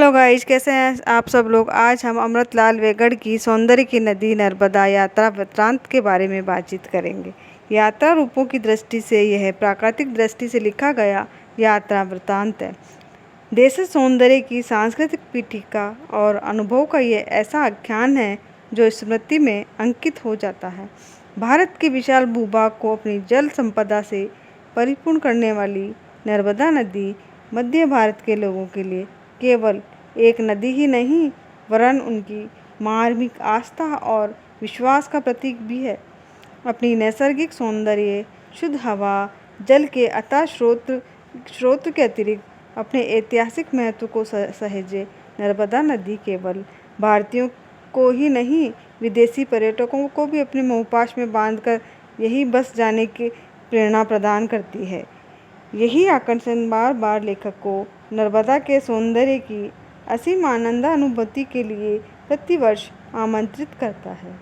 Hello guys, कैसे हैं आप सब लोग। आज हम अमृतलाल वेगड़ की सौंदर्य की नदी नर्मदा यात्रा वृत्तांत के बारे में बातचीत करेंगे। यात्रा रूपों की दृष्टि से यह प्राकृतिक दृष्टि से लिखा गया यात्रा वृत्तांत है। देश सौंदर्य की सांस्कृतिक पीठिका और अनुभव का यह ऐसा आख्यान है जो स्मृति में अंकित हो जाता है। भारत के विशाल भूभाग को अपनी जल संपदा से परिपूर्ण करने वाली नर्मदा नदी मध्य भारत के लोगों के लिए केवल एक नदी ही नहीं, वरन उनकी मार्मिक आस्था और विश्वास का प्रतीक भी है। अपनी नैसर्गिक सौंदर्य, शुद्ध हवा, जल के अथाह स्रोत के अतिरिक्त अपने ऐतिहासिक महत्व को सहेजे नर्मदा नदी केवल भारतीयों को ही नहीं, विदेशी पर्यटकों को भी अपने मोहपाश में बांधकर यही बस जाने की प्रेरणा प्रदान करती है। यही आकर्षण बार बार लेखक को नर्मदा के सौंदर्य की असीम आनंद अनुभूति के लिए प्रतिवर्ष आमंत्रित करता है।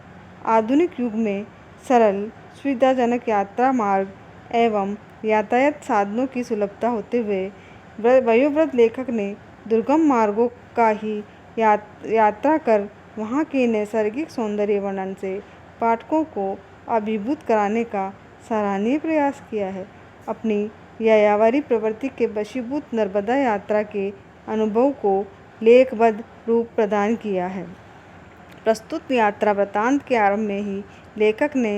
आधुनिक युग में सरल, सुविधाजनक यात्रा मार्ग एवं यातायात साधनों की सुलभता होते हुए वयोवृद्ध लेखक ने दुर्गम मार्गों का ही यात्रा कर वहाँ के नैसर्गिक सौंदर्य वर्णन से पाठकों को अभिभूत कराने का सराहनीय प्रयास किया है। अपनी यायावरी प्रवृत्ति के वशीभूत नर्मदा यात्रा के अनुभव को लेखबद्ध रूप प्रदान किया है। प्रस्तुत यात्रा वृत्तांत के आरंभ में ही लेखक ने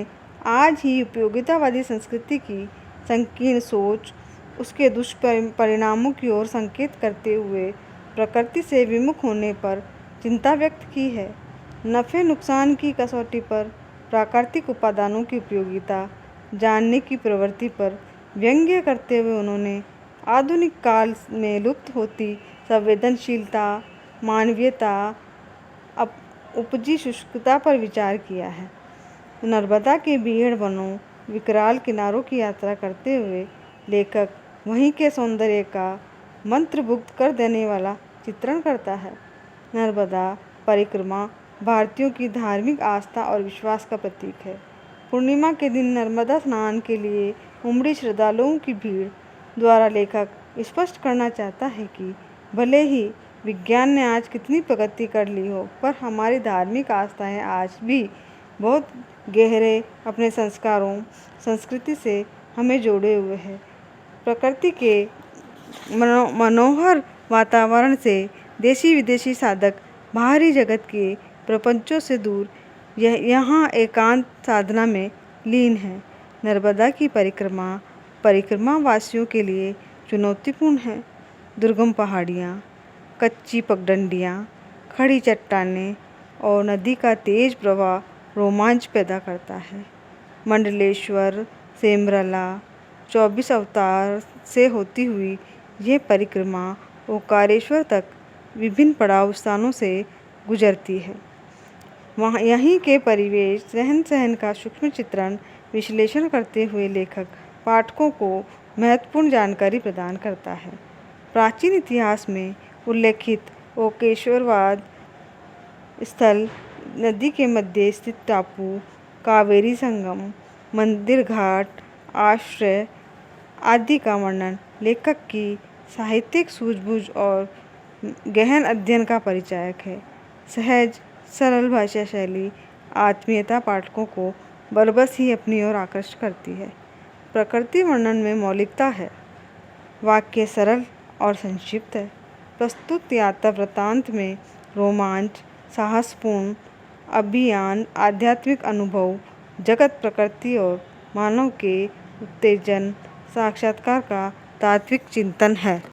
आज ही उपयोगितावादी संस्कृति की संकीर्ण सोच, उसके दुष्परिणामों की ओर संकेत करते हुए प्रकृति से विमुख होने पर चिंता व्यक्त की है। नफ़े नुकसान की कसौटी पर प्राकृतिक उपादानों की उपयोगिता जानने की प्रवृत्ति पर व्यंग्य करते हुए उन्होंने आधुनिक काल में लुप्त होती संवेदनशीलता, मानवीयता, उपजी शुष्कता पर विचार किया है। नर्मदा के बीहड़ वनों, विकराल किनारों की यात्रा करते हुए लेखक वहीं के सौंदर्य का मंत्रमुग्ध कर देने वाला चित्रण करता है। नर्मदा परिक्रमा भारतीयों की धार्मिक आस्था और विश्वास का प्रतीक है। पूर्णिमा के दिन नर्मदा स्नान के लिए उमड़ी श्रद्धालुओं की भीड़ द्वारा लेखक स्पष्ट करना चाहता है कि भले ही विज्ञान ने आज कितनी प्रगति कर ली हो, पर हमारी धार्मिक आस्थाएं आज भी बहुत गहरे अपने संस्कारों, संस्कृति से हमें जोड़े हुए हैं। प्रकृति के मनोहर वातावरण से देशी विदेशी साधक बाहरी जगत के प्रपंचों से दूर यहाँ एकांत साधना में लीन है। नर्मदा की परिक्रमा वासियों के लिए चुनौतीपूर्ण है। दुर्गम पहाड़ियाँ, कच्ची पगडंडियाँ, खड़ी चट्टानें और नदी का तेज प्रवाह रोमांच पैदा करता है। मंडलेश्वर, सेमरला, 24 अवतार से होती हुई यह परिक्रमा ओंकारेश्वर तक विभिन्न पड़ाव स्थानों से गुजरती है। वहाँ यहीं के परिवेश, रहन सहन का सूक्ष्म चित्रण विश्लेषण करते हुए लेखक पाठकों को महत्वपूर्ण जानकारी प्रदान करता है। प्राचीन इतिहास में उल्लेखित ओंकारेश्वर स्थल, नदी के मध्य स्थित टापू, कावेरी संगम, मंदिर घाट, आश्रय आदि का वर्णन लेखक की साहित्यिक सूझबूझ और गहन अध्ययन का परिचायक है। सहज सरल भाषा शैली, आत्मीयता पाठकों को बरबस ही अपनी ओर आकर्षित करती है। प्रकृति वर्णन में मौलिकता है, वाक्य सरल और संक्षिप्त है। प्रस्तुत यात्रा वृत्तांत में रोमांच, साहसपूर्ण अभियान, आध्यात्मिक अनुभव, जगत, प्रकृति और मानव के उत्तेजन, साक्षात्कार का तात्विक चिंतन है।